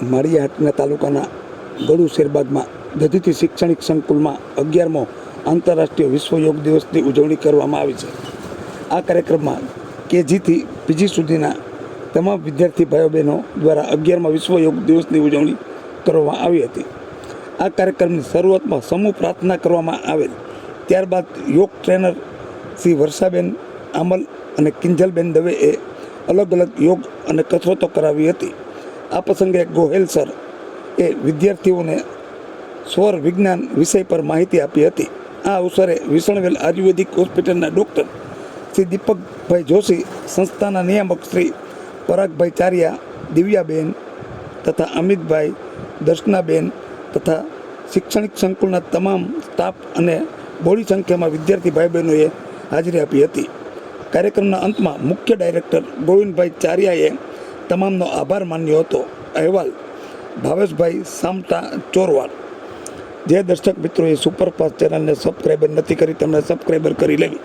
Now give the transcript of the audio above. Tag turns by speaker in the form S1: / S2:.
S1: માળિયાહાટના તાલુકાના ગળુ શેરબાગમાં દધીથી શૈક્ષણિક સંકુલમાં 11મો આંતરરાષ્ટ્રીય વિશ્વ યોગ દિવસની ઉજવણી કરવામાં આવી છે। આ કાર્યક્રમમાં કેજીથી પીજી સુધીના તમામ વિદ્યાર્થી ભાઈઓ બહેનો દ્વારા 11મા વિશ્વ યોગ દિવસની ઉજવણી કરવામાં આવી હતી। આ કાર્યક્રમની શરૂઆતમાં સમૂહ પ્રાર્થના કરવામાં આવેલ, ત્યારબાદ યોગ ટ્રેનર શ્રી વર્ષાબેન આમલ અને કિંજલબેન દવેએ અલગ અલગ યોગ અને કસરતો કરાવી હતી। આ પ્રસંગે ગોહેલ સર એ વિદ્યાર્થીઓને સ્વર વિજ્ઞાન વિષય પર માહિતી આપી હતી। આ અવસરે વિસણવેલ આયુર્વેદિક હોસ્પિટલના ડૉક્ટર શ્રી દીપકભાઈ જોશી, સંસ્થાના નિયામક શ્રી પરાગભાઈ ચારિયા, દિવ્યાબેન તથા અમિતભાઈ, દર્શનાબેન તથા શૈક્ષણિક સંકુલના તમામ સ્ટાફ અને બહોળી સંખ્યામાં વિદ્યાર્થી ભાઈ બહેનોએ હાજરી આપી હતી। કાર્યક્રમના અંતમાં મુખ્ય ડાયરેક્ટર ગોવિંદભાઈ ચારિયાએ તમામનો આભાર માન્યો હતો। અહેવાલ ભાવેશભાઈ સામટા ચોરવાડ। જે દર્શક મિત્રોએ સુપરફાસ્ટ ચેનલને સબસ્ક્રાઈબર નથી કરી તેમણે સબસ્ક્રાઈબર કરી લેવી।